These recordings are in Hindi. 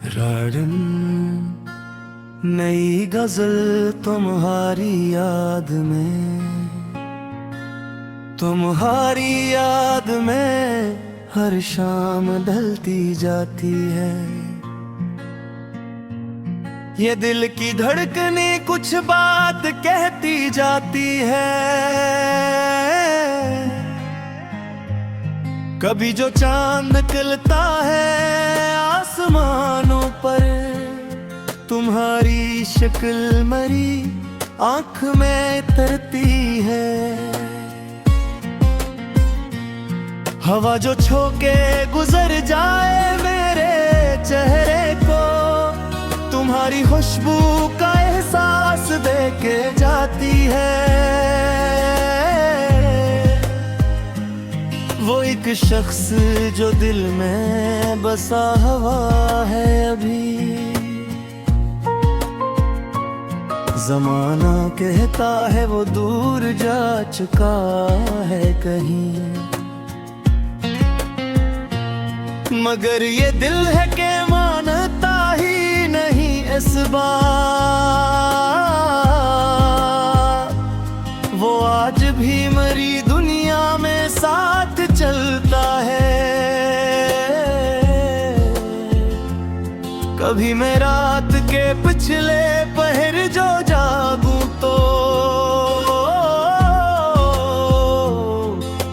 राडन नई गजल तुम्हारी याद में हर शाम ढलती जाती है। ये दिल की धड़कने कुछ बात कहती जाती है। कभी जो चांद निकलता है आसमानों पर, तुम्हारी शक्ल मरी आंख में तरती है। हवा जो छोके गुजर जाए मेरे चेहरे को, तुम्हारी खुशबू का एहसास देके जाती है। वो एक शख्स जो दिल में बसा हुआ है अभी, जमाना कहता है वो दूर जा चुका है कहीं, मगर ये दिल है कि मानता ही नहीं इस बात। वो आज भी मरी दुनिया में साथ चलता है। कभी मैं रात के पिछले पहर जो जागूं तो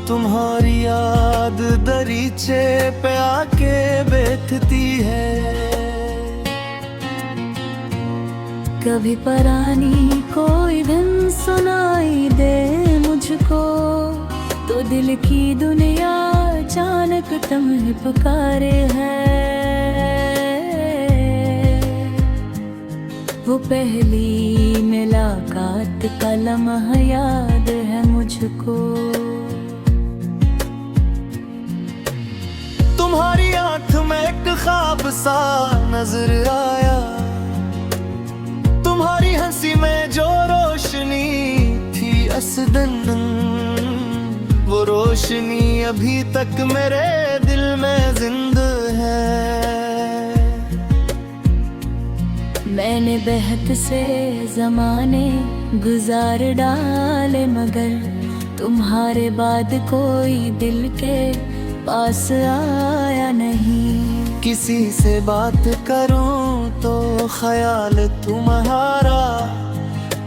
तुम्हारी याद दरीचे पे आके बैठती है। कभी परानी कोई धुन सुनाई दे मुझको, तो दिल की दुनिया अचानक तुम्हें पुकारे है। वो पहली मुलाकात का लम्हा याद है मुझको। तुम्हारी आंख में एक ख्वाब सा नजर आया, तुम्हारी हंसी में जो रोशनी थी असदन, वो रोशनी अभी तक मेरे दिल में जिंदा है। मैंने बेहद से जमाने गुजार डाले, मगर तुम्हारे बाद कोई दिल के पास आया नहीं। किसी से बात करूं तो ख्याल तुम्हारा,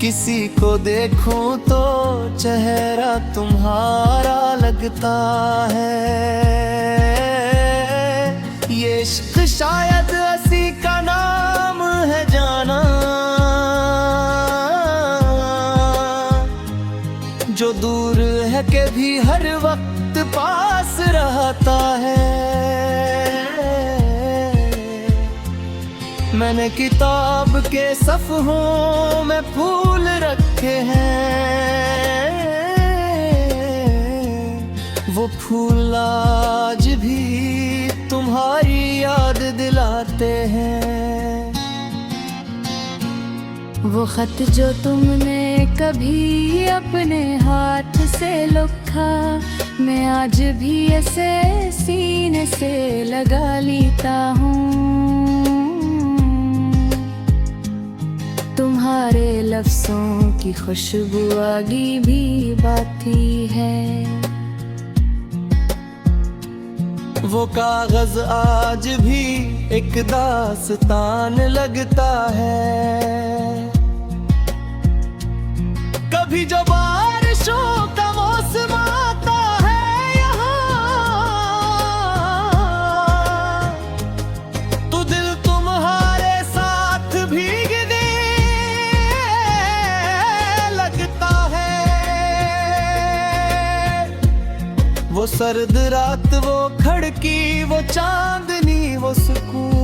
किसी को देखूं तो चेहरा तुम्हारा लगता है। ये इश्क शायद हंसी का नाम है जाना, जो दूर है के भी हर वक्त पास रहता है। मैंने किताब के सफ़हों में फूल रखे हैं, वो फूल आज भी तुम्हारी याद दिलाते हैं। वो खत जो तुमने कभी अपने हाथ से लिखा, मैं आज भी ऐसे सीने से लगा लेता हूँ। तुम्हारे लफ्ज़ों की खुशबू आगे भी बाती है। वो कागज आज भी एक दास्तान लगता है। कभी जो बारिशों का मौसम आता है यहाँ, तो दिल तुम्हारे साथ भीगने लगता है। वो सर्द रात, वो खड़की, वो चांदनी, वो सुकून,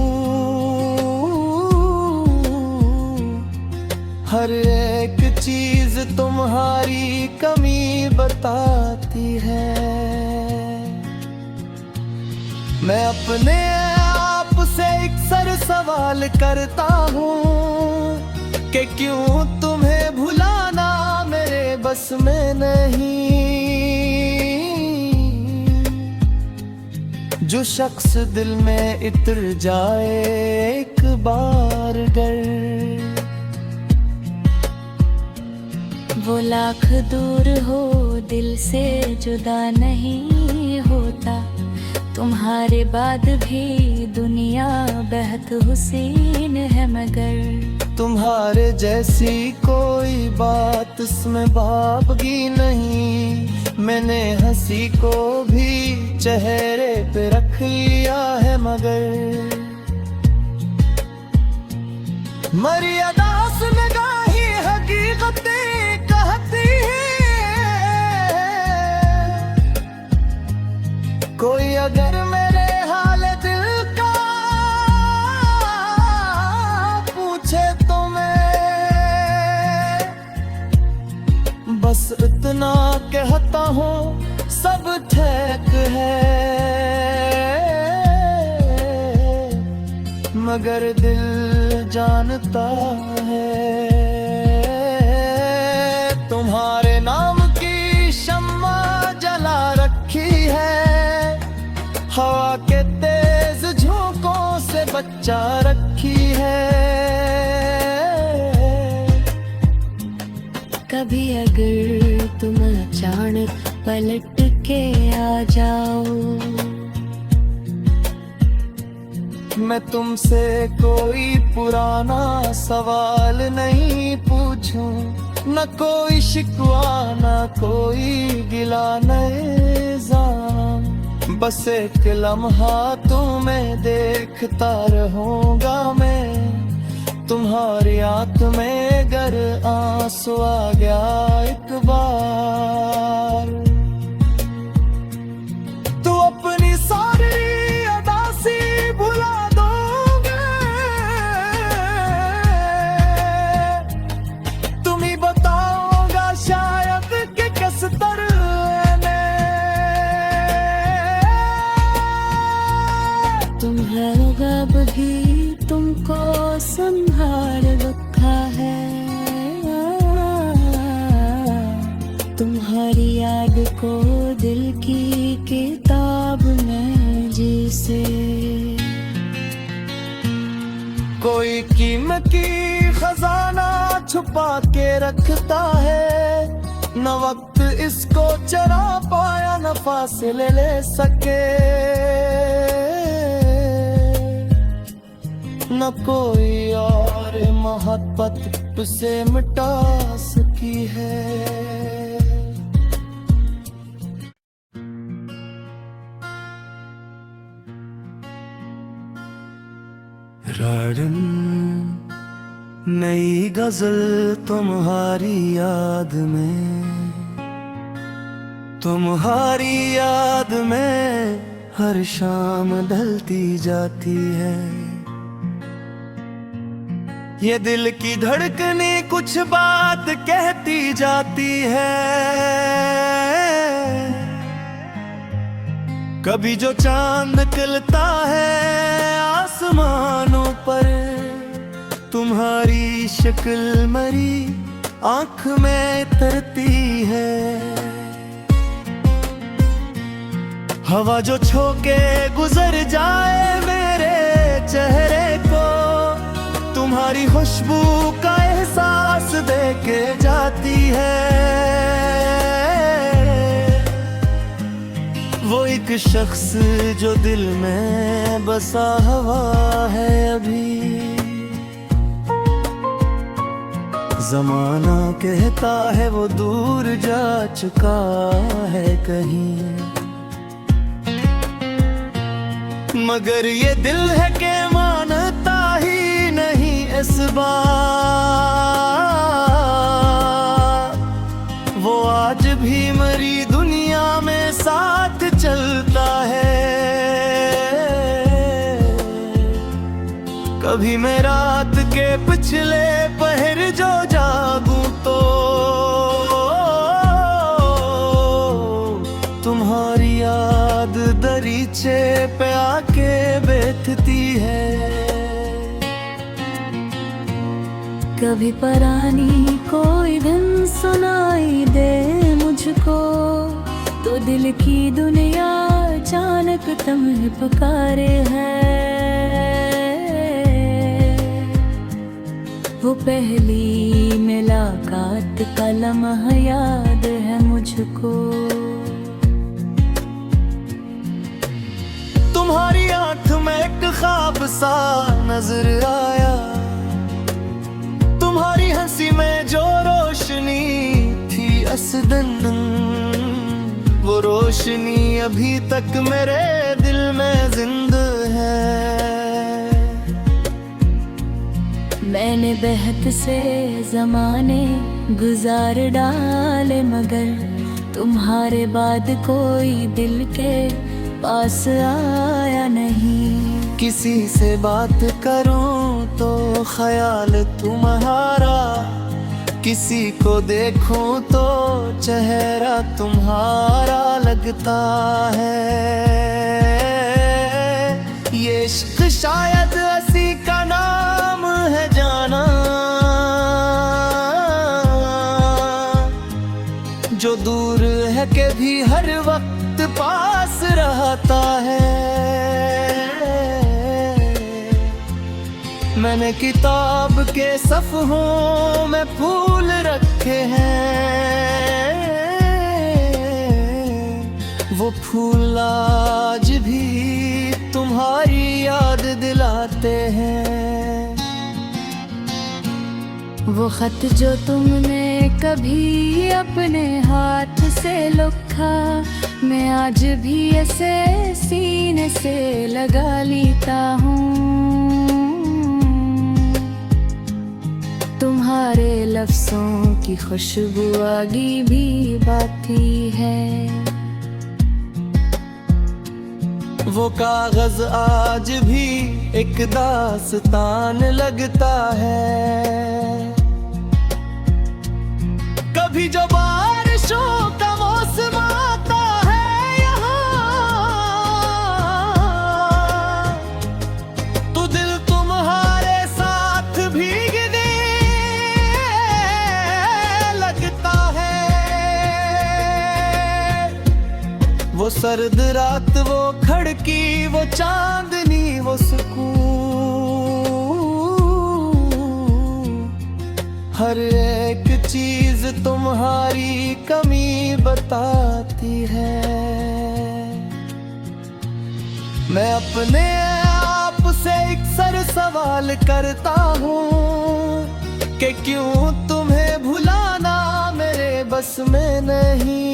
हर एक चीज तुम्हारी कमी बताती है। मैं अपने आप से अक्सर सवाल करता हूँ कि क्यों तुम्हें भुलाना मेरे बस में नहीं। जो शख्स दिल में इतर जाए एक बार गर, वो लाख दूर हो दिल से जुदा नहीं होता। तुम्हारे बाद भी दुनिया बेहद हुसीन है, मगर तुम्हारे जैसी कोई बात इसमें भावगी नहीं। मैंने हंसी को भी चेहरे पे रख लिया है, मगर मर्यादा से निगाही हकीकतें कहती है। कोई अगर मेरे हाल दिल का पूछे तो मैं बस इतना कहता हूँ सब ठीक है, मगर दिल जानता है तुम्हारे नाम की शम्मा जला रखी है। हवा के तेज झोंकों से बचा रखी है। कभी अगर तुम अचानक पलट के आ जाओ, मैं तुमसे कोई पुराना सवाल नहीं पूछूं, न कोई शिकवा न कोई गिला निज़ाम। बस एक लम्हा तुम्हें देखता रहूंगा मैं, तुम्हारी आंख में गर आंसू आ गया एक बार, तू अपनी सारी अदासी भुला दोगे। तुम ही बताओगा शायद कि किस तरह ने तुम्हारा गब भी तुमको संभाल रखा है। तुम्हारी याद को दिल की किताब में जिसे कोई कीमती खजाना छुपा के रखता है, न वक्त इसको चरा पाया न फासले ले सके, न कोई और मोहब्बत उसे मिटा सकी है। राडन नई गजल तुम्हारी याद में, तुम्हारी याद में हर शाम ढलती जाती है। ये दिल की धड़कने कुछ बात कहती जाती है। कभी जो चांद निकलता है आसमानों पर, तुम्हारी शक्ल मरी आंख में तरती है। हवा जो छोके गुजर जाए मेरे चेहरे को, तुम्हारी खुशबू का एहसास देके जाती है। वो एक शख्स जो दिल में बसा हुआ है अभी, जमाना कहता है वो दूर जा चुका है कहीं, मगर ये दिल है कि मानता ही नहीं इस बात। वो आज भी मरी दुनिया में साथ चलता है। कभी मैं रात के पिछले पहर जो जागूं तो तुम्हारी याद दरीचे पे आके बैठती है। कभी परानी कोई धुन सुनाई दे मुझको, तो दिल की दुनिया अचानक तुम्हें पुकारे है। वो पहली मुलाकात का लम्हा याद है मुझको। तुम्हारी आंख में एक ख्वाब सा नजर आया, तुम्हारी हंसी में जो रोशनी थी असदन, वो रोशनी अभी तक मेरे दिल में जिंदा है। मैंने बहत से ज़माने गुजार डाले, मगर तुम्हारे बाद कोई दिल के पास आया नहीं। किसी से बात करूं तो ख्याल तुम्हारा, किसी को देखूं तो चेहरा तुम्हारा लगता है। ये इश्क शायद हंसी का नाम है जाना, जो दूर है के भी हर वक्त पास रहता है। मैंने किताब के सफ़हों में फूल रखे हैं, वो फूल आज भी तुम्हारी याद दिलाते हैं। वो खत जो तुमने कभी अपने हाथ से लिखा, मैं आज भी ऐसे सीने से लगा लेता हूँ। तुम्हारे लफ्ज़ों की खुशबू आगे भी बाती है। वो कागज आज भी एक दास्तान लगता है। कभी जो बारिशों का मौसम आता है यहाँ, तो दिल तुम्हारे साथ भीगने लगता है। वो सर्द रात, वो खड़की, वो चांदनी, वो सुकून, हर एक चीज तुम्हारी कमी बताती है। मैं अपने आप से अक्सर सवाल करता हूँ कि क्यों तुम्हें भुलाना मेरे बस में नहीं।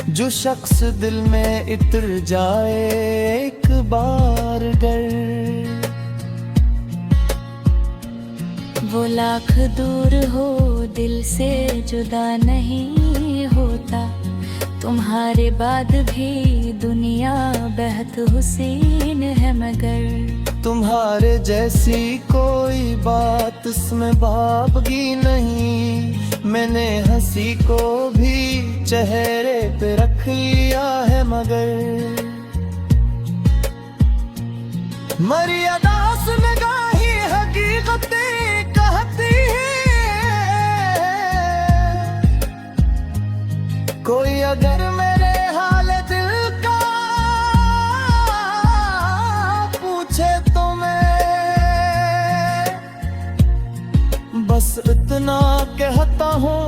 जो शख्स दिल में इतर जाए एक बार गर, वो लाख दूर हो दिल से जुदा नहीं होता। तुम्हारे बाद भी दुनिया बेहद हुसीन है, मगर तुम्हारे जैसी कोई बात इसमें बाबगी नहीं। मैंने हंसी को भी चेहरे पे रख लिया है, मगर मर्यादा से निगाही हकीकतें कहती है। कोई अगर मेरे हाल दिल का पूछे तो मैं बस इतना कहता हूँ,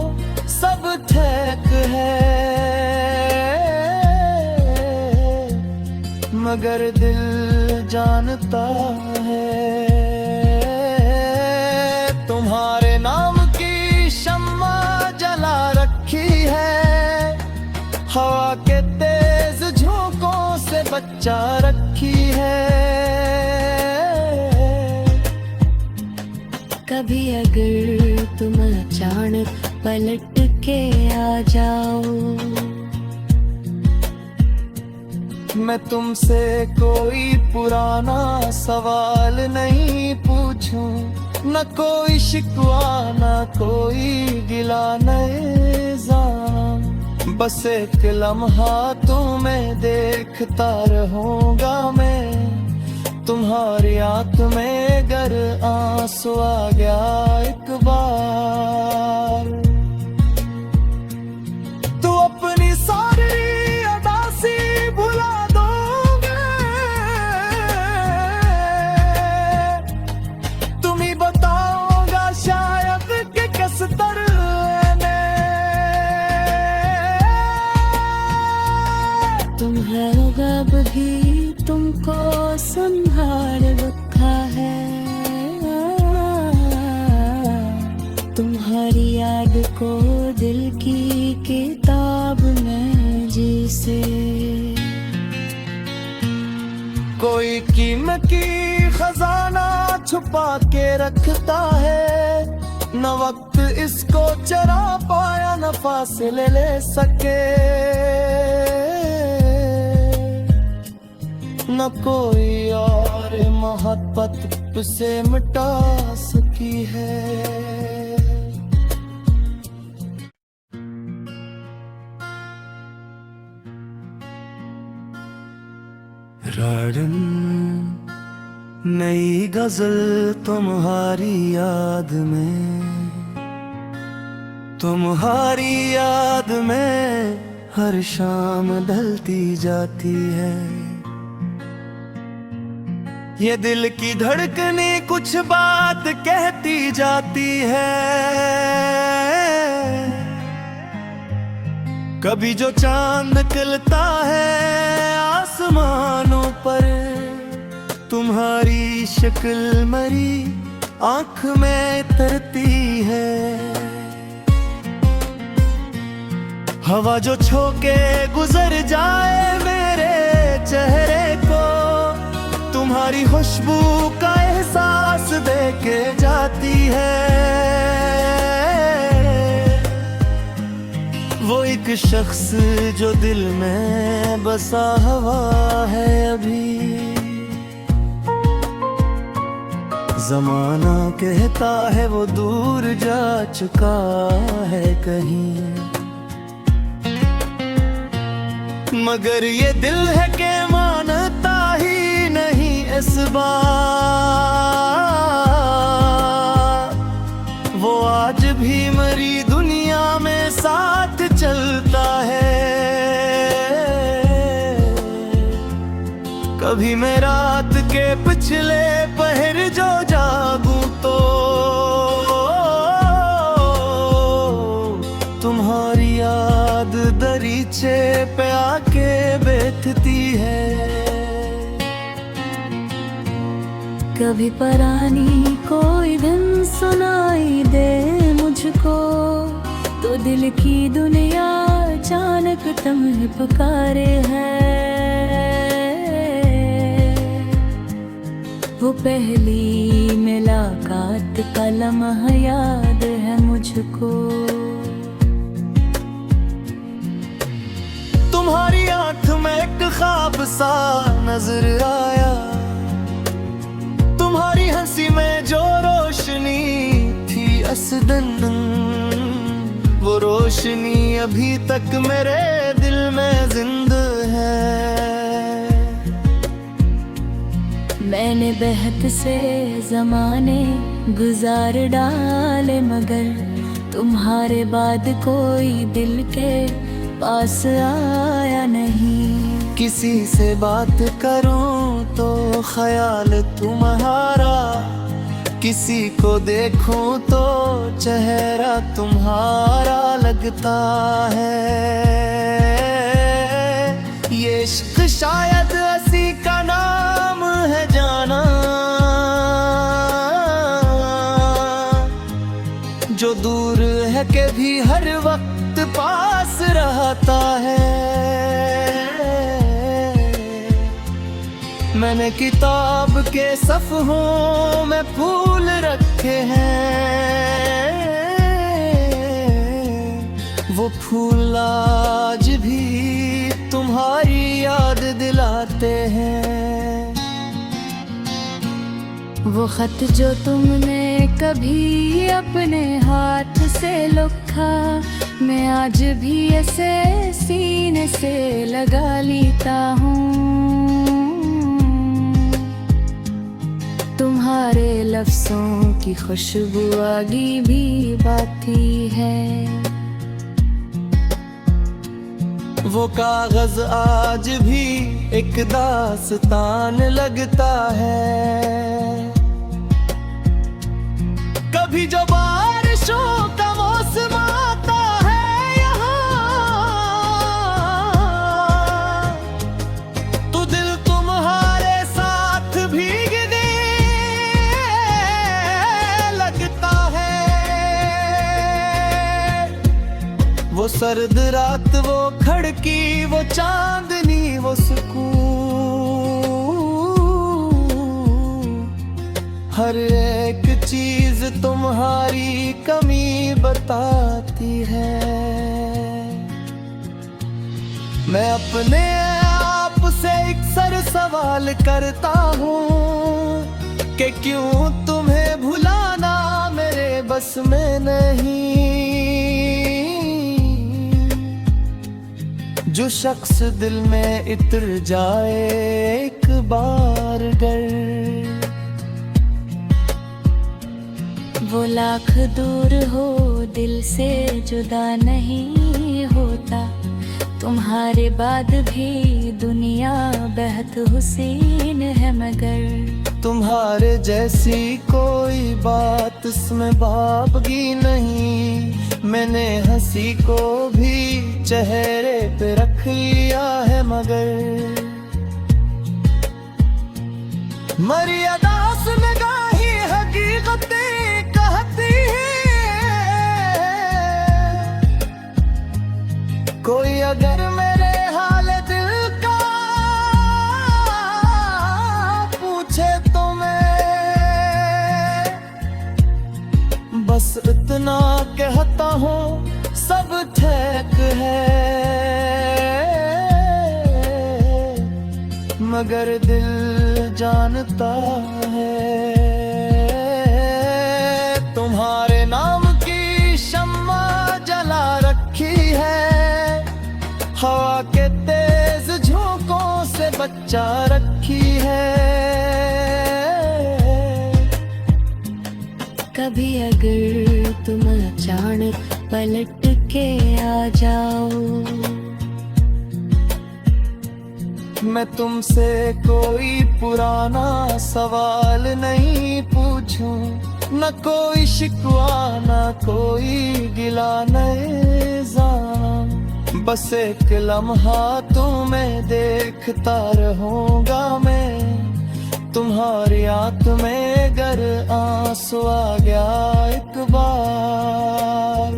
सब ठीक है। मगर दिल जानता है तुम्हारे नाम की शम्मा जला रखी है। हवा के तेज झोंकों से बचा रखी है। कभी अगर तुम अचानक पलट के आ जाओ, मैं तुमसे कोई पुराना सवाल नहीं पूछूं, न कोई शिकवा न कोई गिला नज़ाम। बस एक लम्हा तुम्हें देखता रहूंगा मैं, तुम्हारी आंख में गर आंसू आ गया एक बार। तू अपने की खजाना छुपा के रखता है, न वक्त इसको चरा पाया न फासले ले सके, न कोई और मोहब्बत से मिटा सकी है। राडन नई गजल तुम्हारी याद में, तुम्हारी याद में हर शाम ढलती जाती है। ये दिल की धड़कने कुछ बात कहती जाती है। कभी जो चांद निकलता है आसमानों पर, तुम्हारी शक्ल मरी आंख में तरती है। हवा जो छोके गुजर जाए मेरे चेहरे को, तुम्हारी खुशबू का एहसास देके जाती है। वो एक शख्स जो दिल में बसा हुआ है अभी, जमाना कहता है वो दूर जा चुका है कहीं, मगर ये दिल है कि मानता ही नहीं इस बात। वो आज भी मरी दुनिया में साथ चलता है। कभी मैं रात के पिछले पहर जो जागूं तो तुम्हारी याद दरीचे पे आके बैठती है। कभी परानी कोई धुन सुनाई दे मुझको, तो दिल की दुनिया अचानक तुम्हें पुकारे है। वो पहली मुलाकात का लम्हा याद है मुझको। तुम्हारी आंख में एक ख्वाब सा नजर आया, तुम्हारी हंसी में जो रोशनी थी असदन, वो रोशनी अभी तक मेरे दिल में जिंदा है। मैंने बेहद से जमाने गुजार डाले, मगर तुम्हारे बाद कोई दिल के पास आया नहीं। किसी से बात करूं तो ख्याल तुम्हारा, किसी को देखूं तो चेहरा तुम्हारा लगता है। ये इश्क शायद असी का नाम है जाना, जो दूर है के भी हर वक्त पास रहता है। मैंने किताब के सफ़हों में फूल रखे हैं, वो फूल आज भी तुम्हारी याद दिलाते हैं। वो खत जो तुमने कभी अपने हाथ से लिखा, मैं आज भी ऐसे सीने से लगा लेता हूँ। तुम्हारे लफ्ज़ों की खुशबू आगी भी बाती है। वो कागज आज भी एक दास्तान लगता है। कभी जो बारिशों का मौसम आता है यहाँ, तो दिल तुम्हारे साथ भीगने लगता है। वो सर्द रात, वो खड़की, वो चांदनी, वो सुकून, हर एक चीज तुम्हारी कमी बताती है। मैं अपने आप से अक्सर सवाल करता हूँ कि क्यों तुम्हें भुलाना मेरे बस में नहीं। जो शख्स दिल में इतर जाए एक बार गर, वो लाख दूर हो दिल से जुदा नहीं होता। तुम्हारे बाद भी दुनिया बेहद हुसीन है, मगर तुम्हारे जैसी कोई बात इसमें भावगी नहीं। मैंने हंसी को भी चेहरे पे रख लिया है, मगर मर्यादा से निगाही हकीकतें कहती है। कोई अगर मेरे हाल दिल का पूछे तो मैं बस इतना कहता हूँ सब ठीक है, मगर दिल जानता है तुम्हारे नाम की शम्मा जला रखी है। हवा के तेज झोंकों से बचा रखी है। कभी अगर तुम अचानक पलट के आ जाओ, मैं तुमसे कोई पुराना सवाल नहीं पूछूं, न कोई शिकवा न कोई गिला निज़ाम। बस एक लम्हा तुम्हें देखता रहूंगा मैं। तुम्हारी आंख में गर आंसू आ गया एक बार,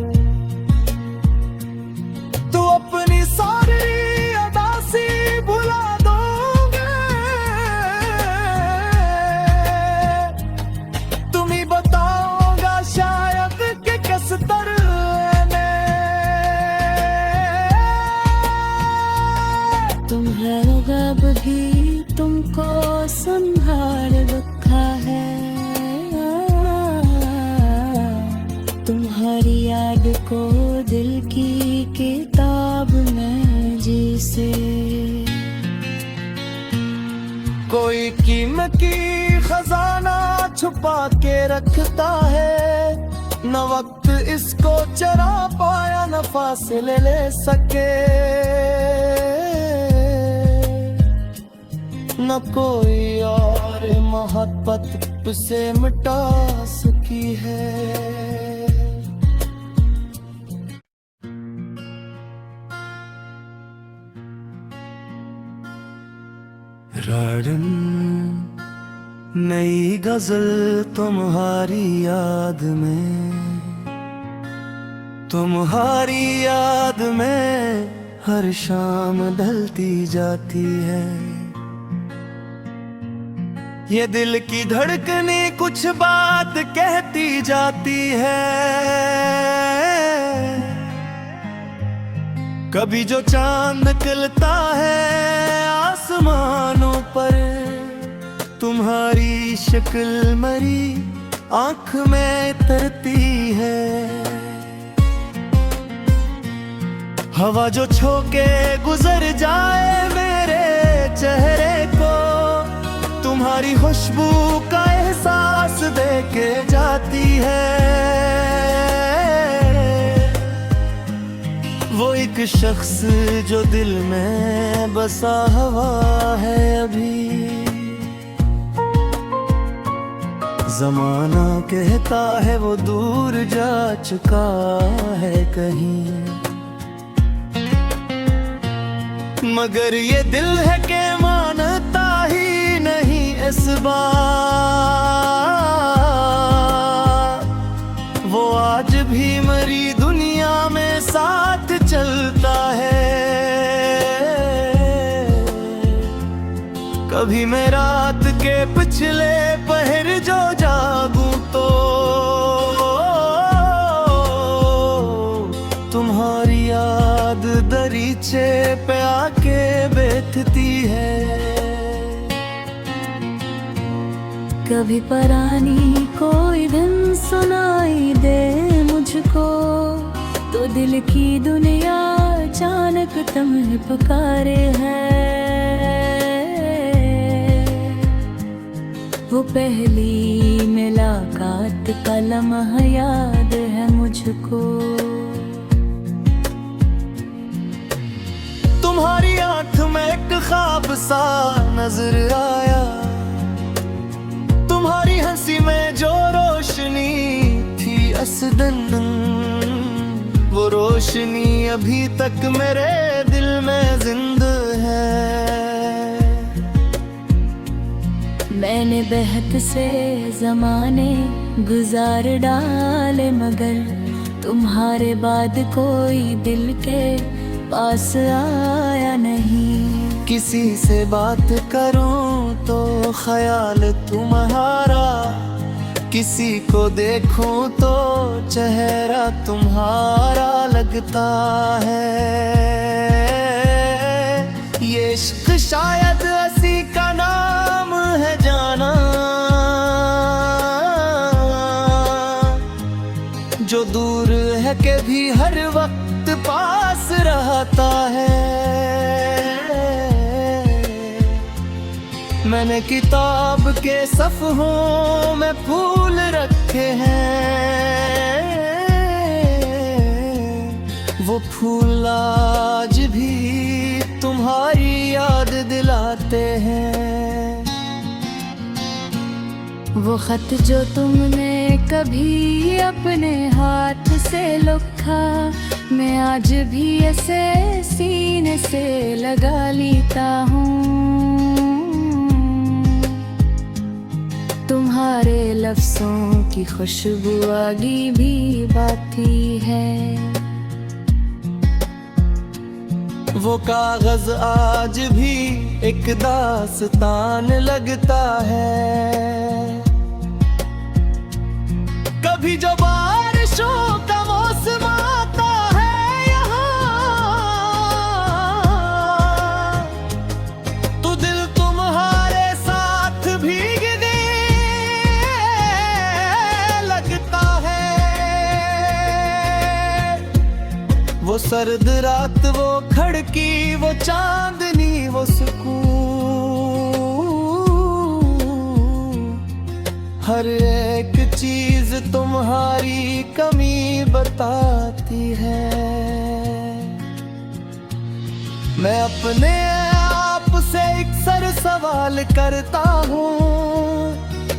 तो अपनी सारी अदासी भुला दोगे। तुम ही बताओगा शायद कि किस तरह तुम्हारा गब भी तुमको संभाल रखा है। तुम्हारी याद को दिल की किताब में जिसे कोई कीमती खजाना छुपा के रखता है। न वक्त इसको चरा पाया न फासले ले सके, न कोई और मोहब्बत उसे मिटा सकी है। राडन नई गजल तुम्हारी याद में, तुम्हारी याद में हर शाम ढलती जाती है। ये दिल की धड़कने कुछ बात कहती जाती है। कभी जो चांद निकलता है आसमानों पर, तुम्हारी शक्ल मरी आंख में तरती है। हवा जो छोके गुजर जाए मेरे चेहरे को, तुम्हारी खुशबू का एहसास देके जाती है। वो एक शख्स जो दिल में बसा हुआ है अभी, जमाना कहता है वो दूर जा चुका है कहीं, मगर ये दिल है कि मानता ही नहीं इस बात। वो आज भी मरी दुनिया में साथ चलता है। कभी मैं रात के पिछले पहर जो जा बगीचे पे आके बैठती है। कभी परानी कोई धुन सुनाई दे मुझको, तो दिल की दुनिया अचानक तुम्हें पुकारे है। वो पहली मुलाकात का लम्हा याद है मुझको। तुम्हारी आंख में एक ख्वाब सा नजर आया, तुम्हारी हंसी में जो रोशनी थी असदन, वो रोशनी अभी तक मेरे दिल में जिंदा है। मैंने बेहद से ज़माने गुजार डाले, मगर तुम्हारे बाद कोई दिल के पास आया नहीं। किसी से बात करूं तो ख्याल तुम्हारा, किसी को देखूं तो चेहरा तुम्हारा लगता है। ये इश्क शायद हंसी का नाम है जाना, जो दूर है के भी हर वक्त पास रहता है। मैंने किताब के सफ़हों में फूल रखे हैं, वो फूल आज भी तुम्हारी याद दिलाते हैं। वो खत जो तुमने कभी अपने हाथ से लिखा, मैं आज भी ऐसे सीने से लगा लेता हूँ। तुम्हारे लफ्ज़ों की खुशबू आगे भी बाती है। वो कागज आज भी एक दास्तान लगता है। कभी जो बारिशों का मौसम आता है यहाँ, तो दिल तुम्हारे साथ भीगने लगता है। वो सर्द रात, वो खड़की, वो चांदनी, वो सुकून, हर एक चीज तुम्हारी कमी बताती है। मैं अपने आप से अक्सर सवाल करता हूँ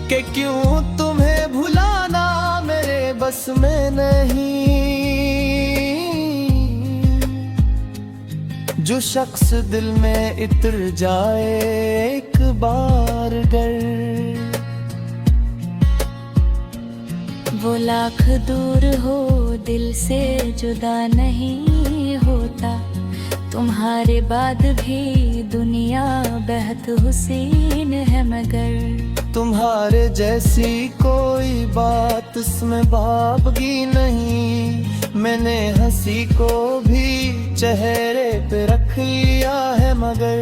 कि क्यों तुम्हें भुलाना मेरे बस में नहीं। जो शख्स दिल में इतर जाए एक बार गर, वो लाख दूर हो दिल से जुदा नहीं होता। तुम्हारे बाद भी दुनिया बेहद हुसीन है, मगर तुम्हारे जैसी कोई बात इसमें भावगी नहीं। मैंने हंसी को भी चेहरे पे रख लिया है, मगर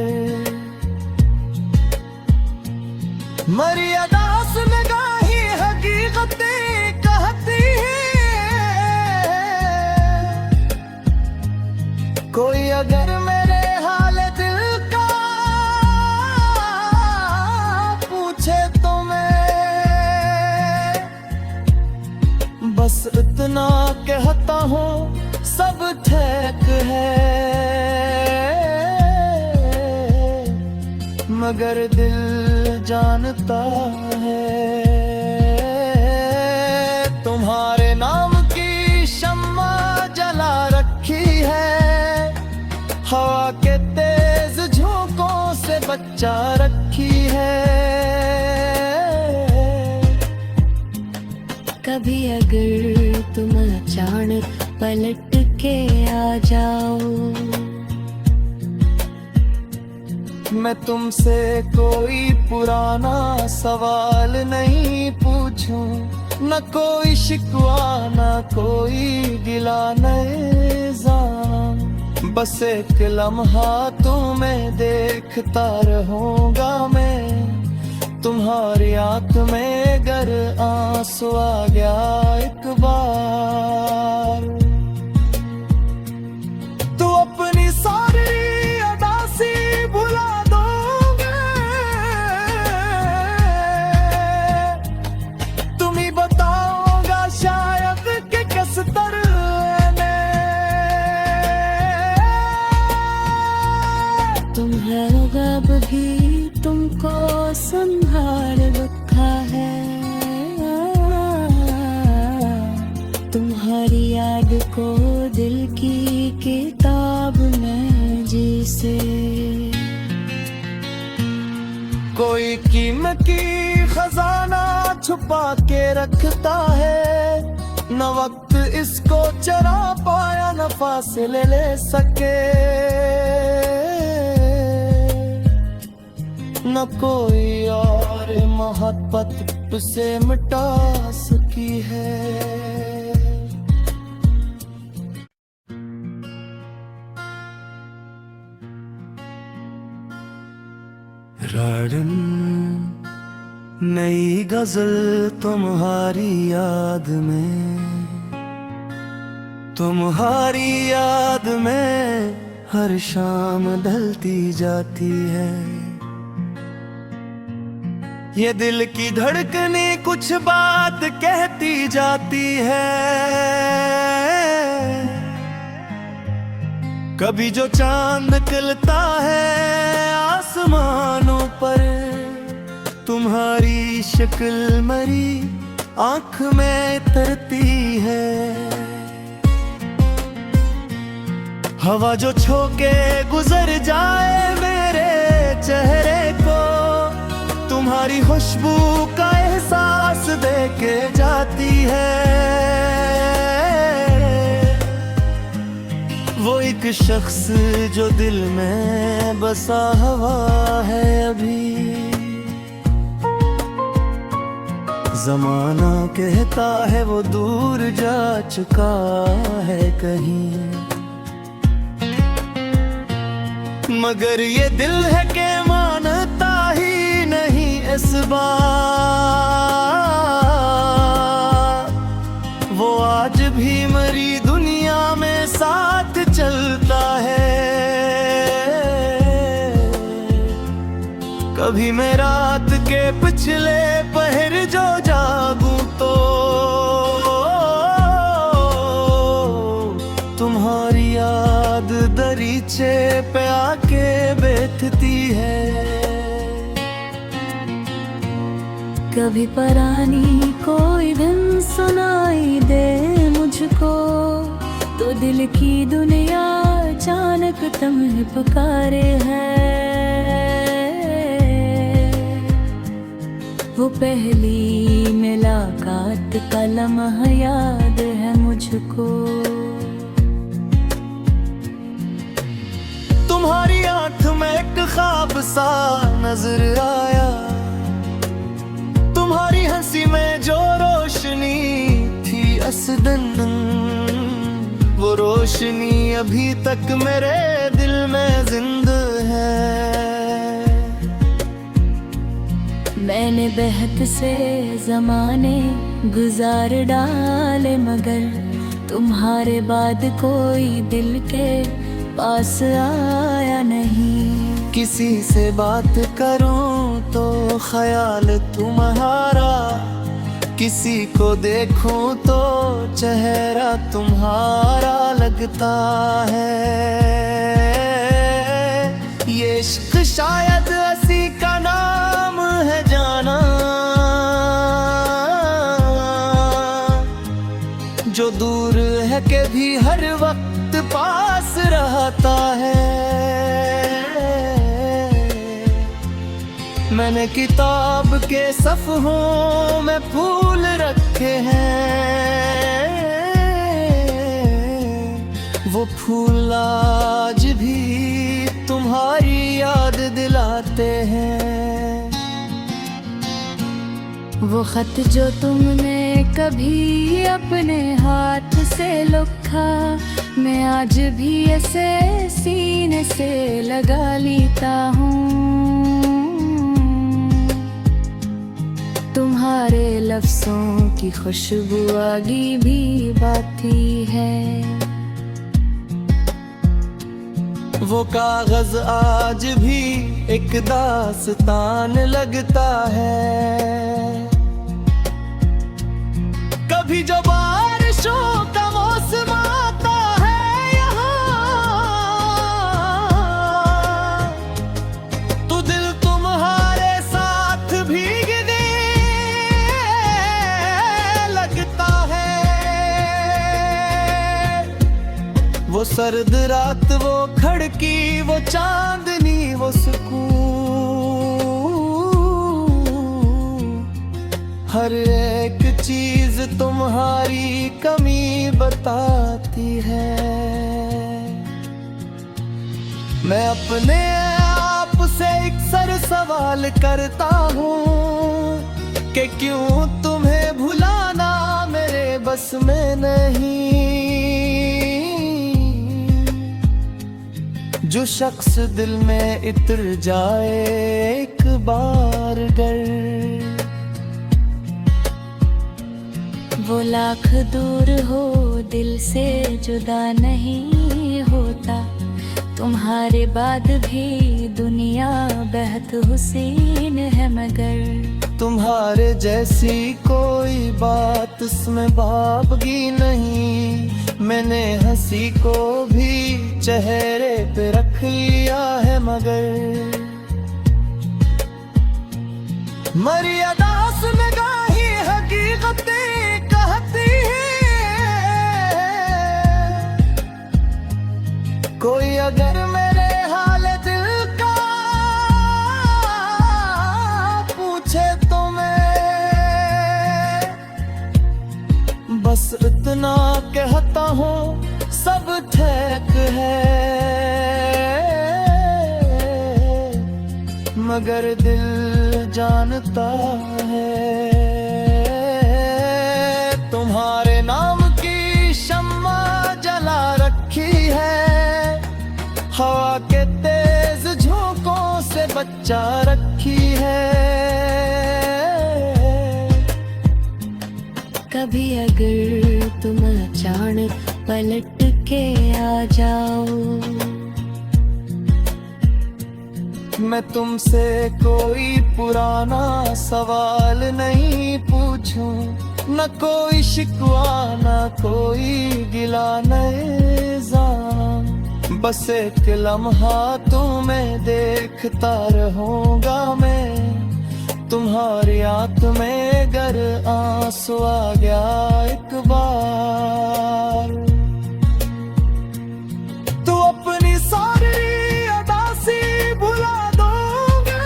मर्यादा से निगाही हकीकतें कहती है। कोई अगर मेरे हाल दिल का पूछे तो मैं बस इतना कहता हूँ सब ठीक है, मगर दिल जानता है तुम्हारे नाम की शम्मा जला रखी है। हवा के तेज झोंकों से बचा रखी है। कभी अगर तुम अचानक पलट के आ जाओ, मैं तुमसे कोई पुराना सवाल नहीं पूछूं, न कोई शिकवा न कोई गिला नज़ाम, बस एक लम्हा तुम्हें देखता रहूंगा मैं। तुम्हारी आंख में गर आंसू आ गया एक बार, तो अपनी सारी अदासी भुला दोगे। तुम ही बताओगा शायद कि किस तरह तुम्हारा गब भी तुमको संभाल रखा है। तुम्हारी याद को दिल की किताब में जिसे कोई कीमती खजाना छुपा के रखता है, न वक्त इसको चरा पाया न फासिले ले सके, न कोई और मोहब्बत उसे मिटा सकी है। राडन नई गजल तुम्हारी याद में, तुम्हारी याद में हर शाम ढलती जाती है। ये दिल की धड़कने कुछ बात कहती जाती है। कभी जो चांद निकलता है आसमानों पर, तुम्हारी शक्ल मरी आंख में तरती है। हवा जो छोके गुजर जाए मेरे चेहरे को, तुम्हारी खुशबू का एहसास देके जाती है। वो एक शख्स जो दिल में बसा हुआ है अभी, जमाना कहता है वो दूर जा चुका है कहीं, मगर ये दिल है कि मानता ही नहीं इस बात। वो आज भी मरी दुनिया में साथ चलता है। कभी मैं रात के पिछले पहर जो जागूं तो तुम्हारी याद दरीचे पे आके बैठती है। कभी परानी कोई धुन सुनाई दे मुझको, तो दिल की दुनिया अचानक तुम्हें पुकारे है। वो पहली मुलाकात का लम्हा याद है मुझको। तुम्हारी आंख में एक ख्वाब सा नजर आया, तुम्हारी हंसी में जो रोशनी थी असदन, वो रोशनी अभी तक मेरे दिल में जिंदा है। मैंने बहत से जमाने गुजार डाले, मगर तुम्हारे बाद कोई दिल के पास आया नहीं। किसी से बात करूं तो ख्याल तुम्हारा, किसी को देखूं तो चेहरा तुम्हारा लगता है। ये इश्क शायद हंसी का नाम है जाना, जो दूर है के भी हर वक्त पास रहता है। मैंने किताब के सफ़हों में फूल रखे हैं, वो फूल आज भी तुम्हारी याद दिलाते हैं। वो खत जो तुमने कभी अपने हाथ से लिखा, मैं आज भी ऐसे सीने से लगा लेता हूँ। तुम्हारे लफ्ज़ों की खुशबू आगे भी बाती है। वो कागज आज भी एक दास्तान लगता है। कभी जो बारिशों का मौसम आता है यहाँ, तो दिल तुम्हारे साथ भीगने लगता है। वो सर्द रात, वो खड़की, वो चांदनी, वो सुकून, हर एक चीज तुम्हारी कमी बताती है। मैं अपने आप से अक्सर सवाल करता हूँ कि क्यों तुम्हें भुलाना मेरे बस में नहीं। जो शख्स दिल में इतर जाए एक बार गर, वो लाख दूर हो दिल से जुदा नहीं होता। तुम्हारे बाद भी दुनिया बेहद हुसीन है, मगर तुम्हारे जैसी कोई बात इसमें भावगी नहीं। मैंने हंसी को भी चेहरे पे रख लिया है, मगर मर्यादा से निगाही हकीकतें कहती है। कोई अगर मेरे हाल दिल का पूछे तो मैं बस इतना कहता हूँ, सब ठीक है। मगर दिल जानता है तुम्हारे नाम की शम्मा जला रखी है। हवा के तेज झोंकों से बचा रखी है। कभी अगर तुम अचानक पलट के आ जाओ, मैं तुमसे कोई पुराना सवाल नहीं पूछूं, न कोई शिकवा न कोई गिला निज़ाम। बस एक लम्हा तुम्हें देखता रहूंगा मैं। तुम्हारी आंख में गर आंसू आ गया एक बार, तू अपनी सारी उदासी भुला दोगे।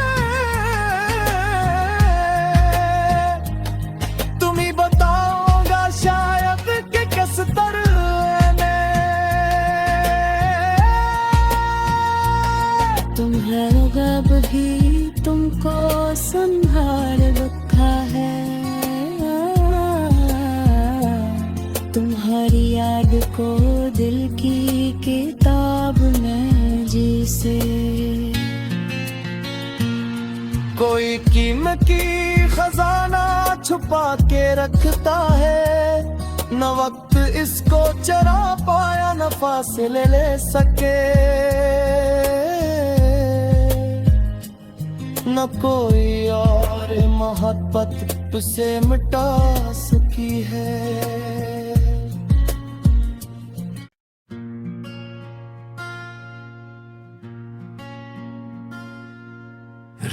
तुम ही बताओगा शायद कि किस तरह ने तुम्हारा गब भी तुमको संभाल रखा है। तुम्हारी याद को दिल की किताब में जिसे कोई कीमती खजाना छुपा के रखता है। न वक्त इसको चरा पाया, न फासले ले सके, न कोई और मोहब्बत उसे मिटा सकी है।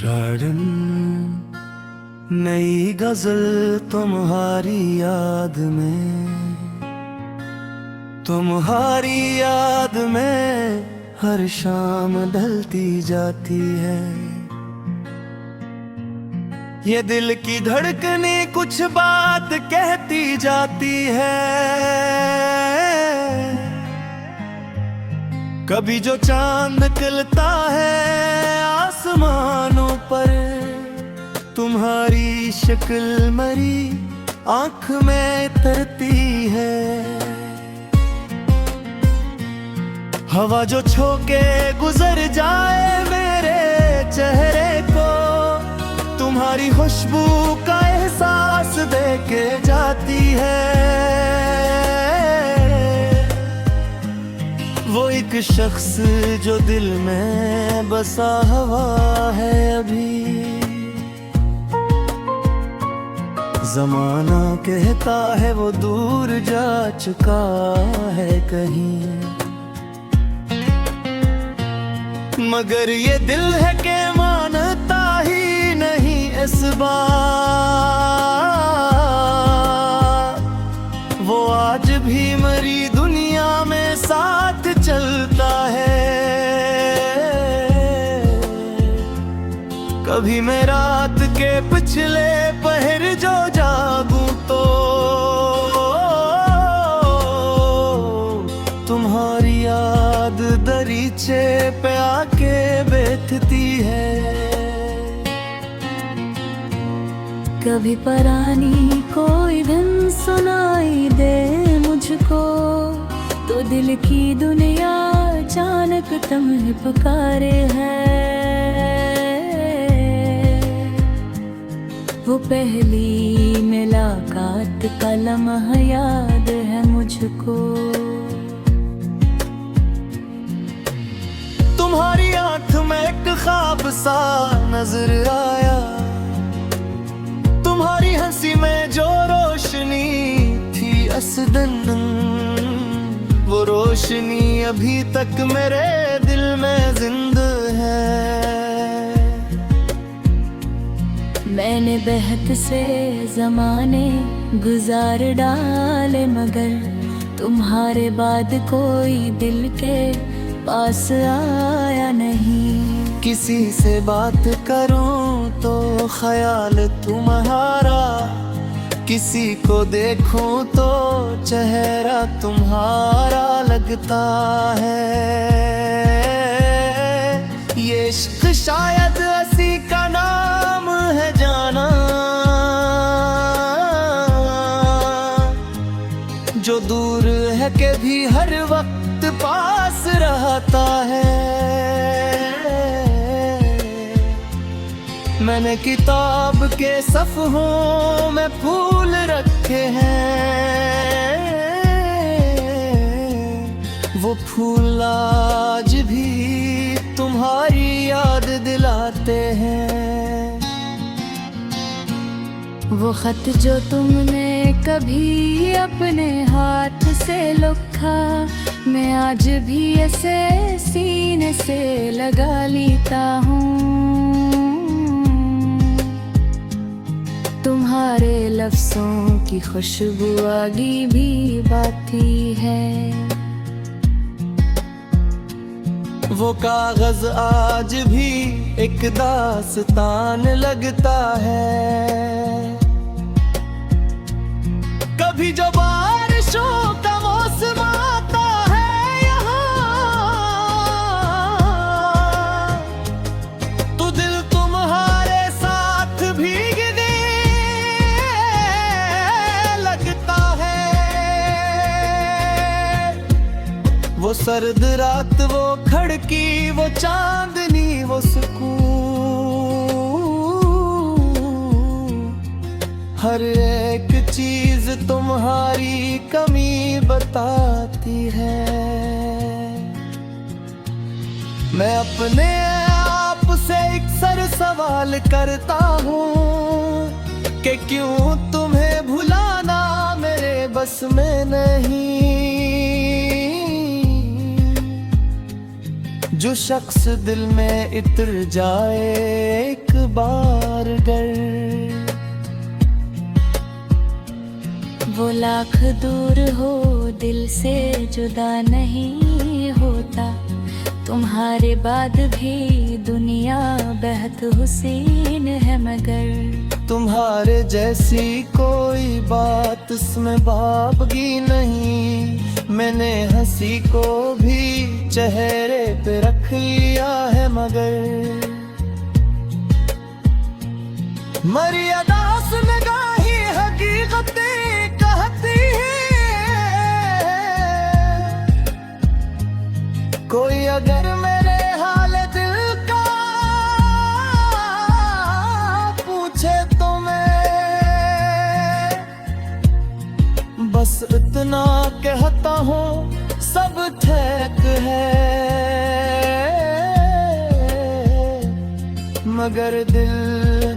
राडन नई गजल तुम्हारी याद में, तुम्हारी याद में हर शाम ढलती जाती है। ये दिल की धड़कने कुछ बात कहती जाती है। कभी जो चांद निकलता है आसमानों पर, तुम्हारी शक्ल मरी आंख में तरती है। हवा जो छोके गुजर जाए मेरे चेहरे को, तुम्हारी खुशबू का एहसास देके जाती है। वो एक शख्स जो दिल में बसा हुआ है अभी, जमाना कहता है वो दूर जा चुका है कहीं, मगर ये दिल है कि मानता ही नहीं इस बात। वो आज भी मरी दुनिया में साथ चलता है। कभी मैं रात के पिछले पहर जो जागूं तो तुम्हारी याद दरीचे पे आके बैठती है। कभी परानी कोई धुन सुनाई दे मुझको, तो दिल की दुनिया अचानक तुम्हें पुकारे है। वो पहली मुलाकात का लम्हा याद है मुझको। तुम्हारी आंख में एक ख्वाब सा नजर आया, तुम्हारी हंसी में जो रोशनी थी असदन, वो रोशनी अभी तक मेरे दिल में जिंदा है। मैंने बहत से जमाने गुजार डाले, मगर तुम्हारे बाद कोई दिल के पास आया नहीं। किसी से बात करूं तो ख्याल तुम्हारा, किसी को देखूं तो चेहरा तुम्हारा लगता है। ये इश्क शायद हंसी का नाम है जाना, जो दूर है के भी हर वक्त पास रहता है। मैंने किताब के सफ़हों में फूल रखे हैं, वो फूल आज भी तुम्हारी याद दिलाते हैं। वो खत जो तुमने कभी अपने हाथ से लिखा, मैं आज भी ऐसे सीने से लगा लेता हूँ। तुम्हारे लफ्ज़ों की खुशबू आगे भी बाती है। वो कागज आज भी एक दास्तान लगता है। कभी जो बारिशों का मौसम आता है यहाँ, तो दिल तुम्हारे साथ भीगने लगता है। वो सर्द रात, वो खड़की, वो चांदनी, वो सुकून, हर एक चीज तुम्हारी कमी बताती है। मैं अपने आप से अक्सर सवाल करता हूँ कि क्यों तुम्हें भुलाना मेरे बस में नहीं। जो शख्स दिल में इतर जाए एक बार गर, वो लाख दूर हो दिल से जुदा नहीं होता। तुम्हारे बाद भी दुनिया बेहद हुसीन है, मगर तुम्हारे जैसी कोई बात इसमें भावगी नहीं। मैंने हंसी को भी चेहरे पे रख लिया है, मगर मर्यादा सुनगा ही हकीकतें कहती है। कोई अगर मेरे हाल दिल का पूछे तो मैं बस इतना कहता हूँ सब ठीक है, मगर दिल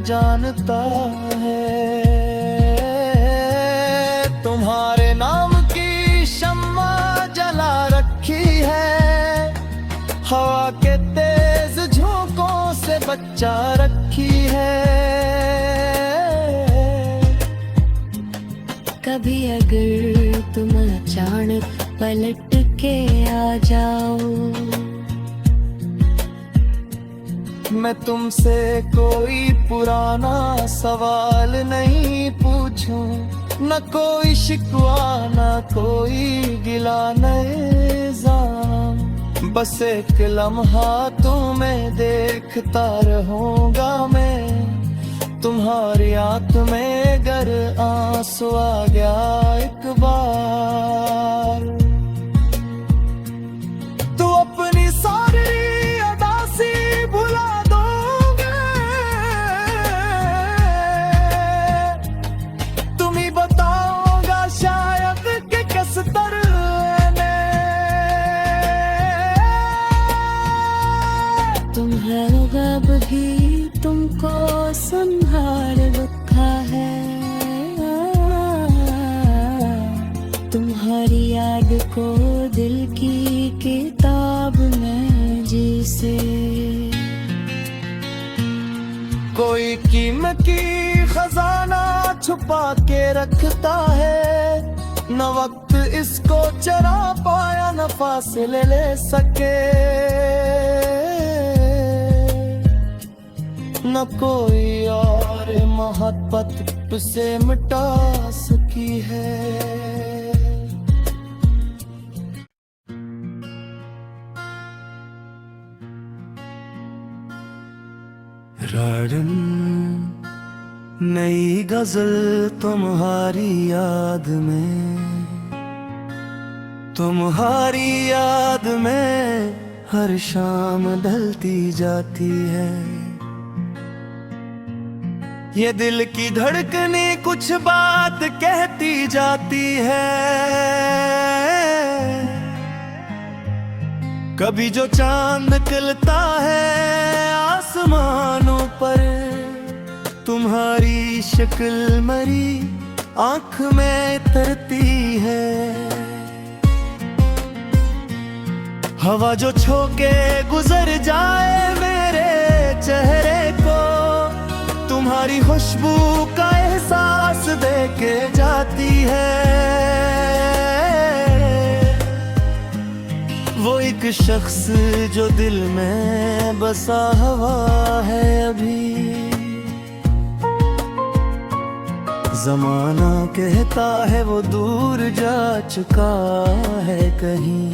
जानता है तुम्हारे नाम की शम्मा जला रखी है, हवा के तेज झोंकों से बचा रखी है। कभी अगर तुम अचानक पलट के आ जाओ, मैं तुमसे कोई पुराना सवाल नहीं पूछूं, न कोई शिकवा न कोई गिला निज़ाम, बस एक लम्हा तुम्हें देखता रहूंगा मैं, तुम्हारी आंख में गर आंसू आ गया एक बार, तो अपनी सारी अदासी भुला दोगे, तुम ही बताओगा शायद कि किस तरह ने तुम गब भी तुमको संभाल रखा है, तुम्हारी याद को दिल की किताब में जिसे कोई कीमती खजाना छुपा के रखता है, न वक्त इसको चरा पाया न फासले ले सके, न कोई और मोहब्बत उसे मिटा सकी है। राडन नई गजल तुम्हारी याद में, तुम्हारी याद में हर शाम ढलती जाती है, ये दिल की धड़कने कुछ बात कहती जाती है, कभी जो चांद निकलता है आसमानों पर, तुम्हारी शक्ल मरी आंख में तरती है, हवा जो छोके गुजर जाए मेरे चेहरे को, तुम्हारी खुशबू का एहसास देके जाती है, वो एक शख्स जो दिल में बसा हुआ है अभी, जमाना कहता है वो दूर जा चुका है कहीं,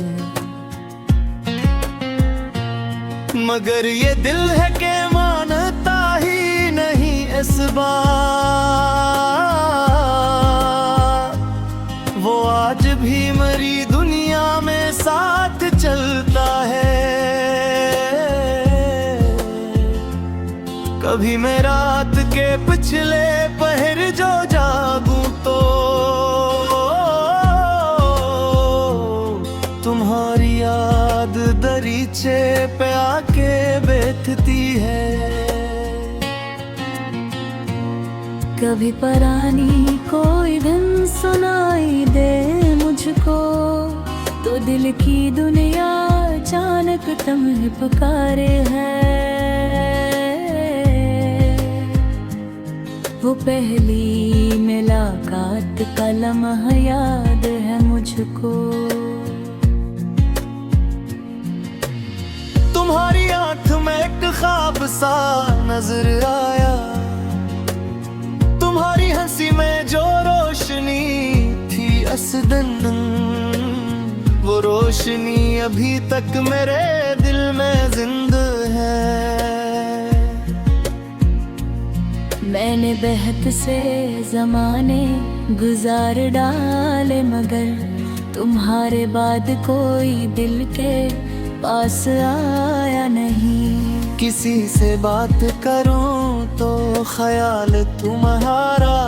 मगर ये दिल है कि मानता ही नहीं इस बात, वो आज भी मरी दुनिया में साथ चलता है, कभी मैं रात के पिछले पहर जो जागूं तो तुम्हारी याद दरीचे पे आके बैठती है, कभी परानी कोई धुन सुनाई दे मुझको, तो दिल की दुनिया अचानक तुम्हें पुकारे है, वो पहली मुलाकात का लम्हा याद है मुझको, तुम्हारी आंख में एक ख्वाब सा नजर आया, तुम्हारी हंसी में जो रोशनी थी असदन, वो रोशनी अभी तक मेरे दिल में जिंदा है, मैंने बेहद से ज़माने गुजार डाले, मगर तुम्हारे बाद कोई दिल के पास आया नहीं। किसी से बात करूं तो ख्याल तुम्हारा,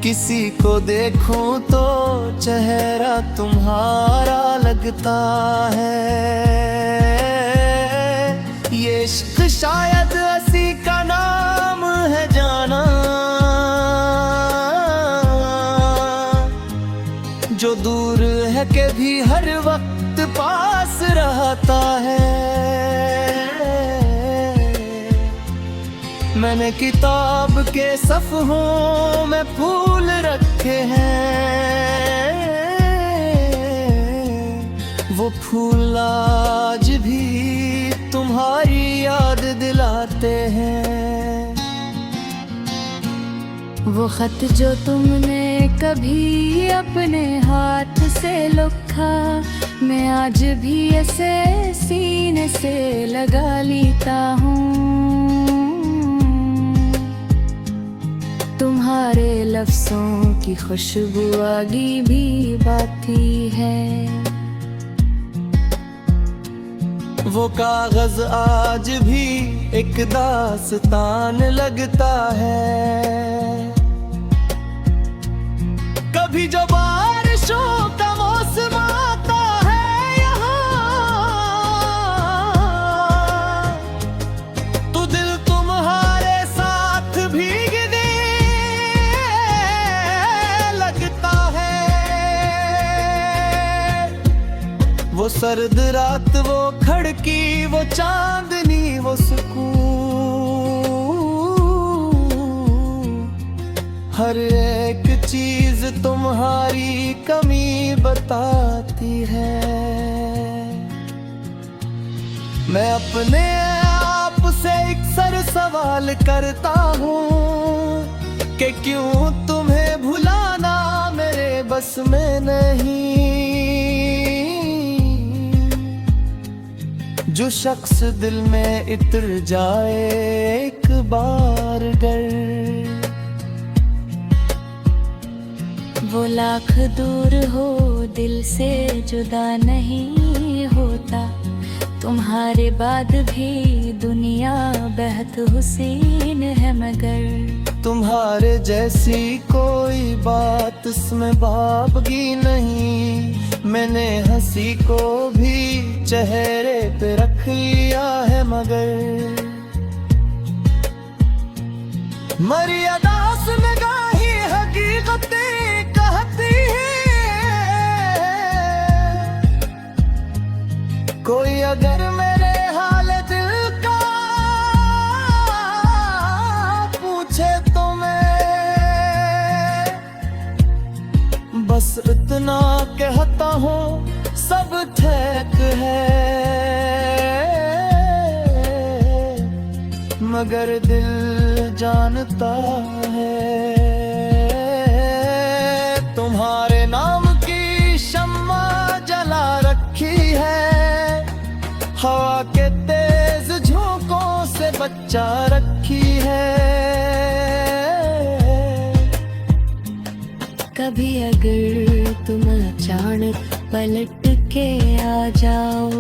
किसी को देखूं तो चेहरा तुम्हारा लगता है। ये इश्क शायद हंसी का नाम है जाना, जो दूर है के भी हर वक्त पास रहता है। मैंने किताब के सफ़हों में फूल रखे हैं, वो फूल आज भी तुम्हारी याद दिलाते हैं। वो खत जो तुमने कभी अपने हाथ से लिखा, मैं आज भी ऐसे सीने से लगा लेता हूँ। तुम्हारे लफ्ज़ों की खुशबू आगी भी बाती है। वो कागज आज भी एक दास्तान लगता है। कभी जो बारिशों का मौसम आता है यहाँ, तो दिल तुम्हारे साथ भीगने लगता है। वो सर्द रात, वो खड़की, वो चांदनी, वो सुकून, हर एक चीज तुम्हारी कमी बताती है। मैं अपने आप से अक्सर सवाल करता हूँ कि क्यों तुम्हें भुलाना मेरे बस में नहीं। जो शख्स दिल में इतर जाए एक बार गर, वो लाख दूर हो दिल से जुदा नहीं होता। तुम्हारे बाद भी दुनिया बेहद हुसीन है, मगर तुम्हारे जैसी कोई बात इसमें भावगी नहीं। मैंने हंसी को भी चेहरे पे रख लिया है, मगर मर्यादा से निगाही हकीकतें कहती है। कोई अगर मेरे हाल दिल का पूछे तो मैं बस इतना कहता हूँ, सब ठीक है। मगर दिल जानता है तुम्हारे नाम की शम्मा जला रखी है। हवा के तेज झोंकों से बचा रखी है। कभी अगर तुम अचानक पलट के आ जाओ,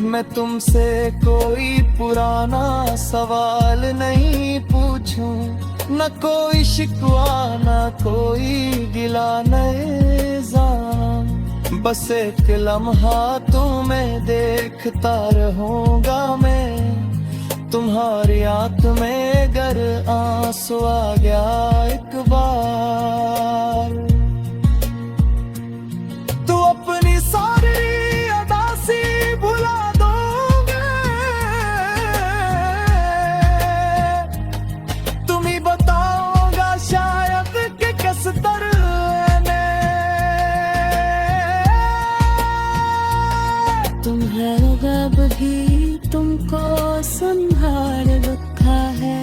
मैं तुमसे कोई पुराना सवाल नहीं पूछूं, न कोई शिकवा न कोई गिला न इल्जाम। बस एक लम्हा तुम्हें देखता रहूंगा मैं, तुम्हारी आंख में गर आंसू आ गया एक बार, तू अपनी सारी अदासी भुला दोगे। तुम ही बताओगा शायद कि किस तरह ने तुम्हारा रब भी तुमको संभाल रखा है।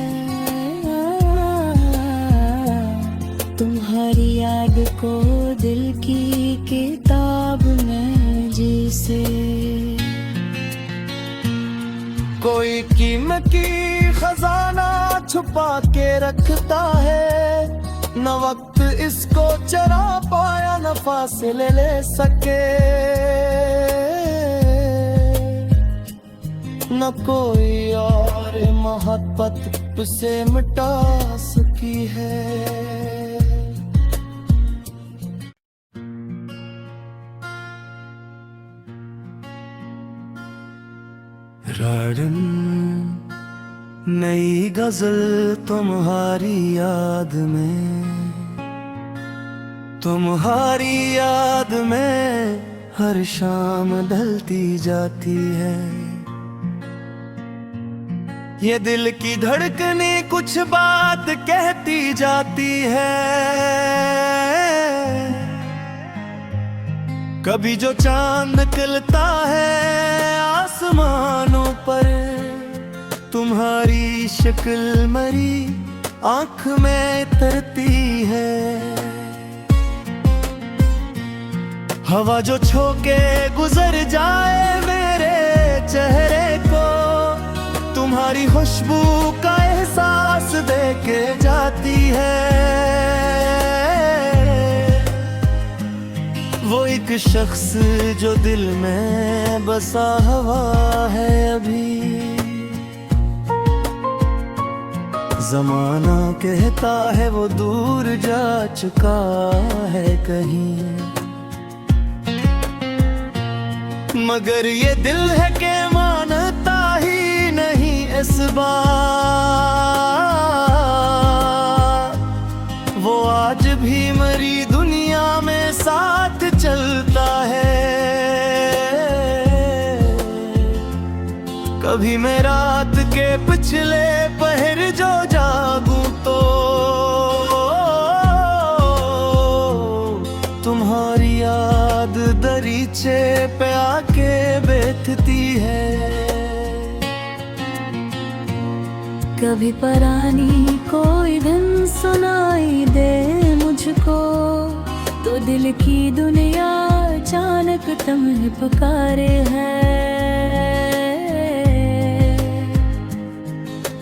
तुम्हारी याद को दिल की किताब में जिसे कोई कीमती खजाना छुपा के रखता है, न वक्त इसको चरा पाया, न फासिले ले सके, न कोई और मोहब्बत उसे मिटा सकी है। राडन नई गजल तुम्हारी याद में, तुम्हारी याद में हर शाम ढलती जाती है। ये दिल की धड़कने कुछ बात कहती जाती है। कभी जो चांद निकलता है आसमानों पर, तुम्हारी शक्ल मरी आंख में तरती है। हवा जो छोके गुजर जाए मेरे चेहरे को, तुम्हारी खुशबू का एहसास देके जाती है। वो एक शख्स जो दिल में बसा हुआ है अभी, जमाना कहता है वो दूर जा चुका है कहीं, मगर ये दिल है कि मानता ही नहीं इस बात। वो आज भी मरी दुनिया में साथ चलता है। कभी मैं रात के पिछले पहर जो जागूं तो तुम्हारी याद दरीचे पे आके बैठती है। कभी परानी कोई धुन सुनाई दे मुझको, तो दिल की दुनिया अचानक तुम्हें पुकारे है।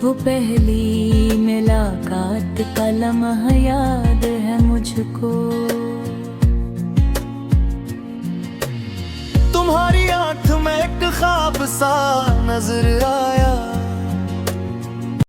वो पहली मुलाकात का लम्हा याद है मुझको। तुम्हारी आंख में एक ख्वाब सा नजर आया,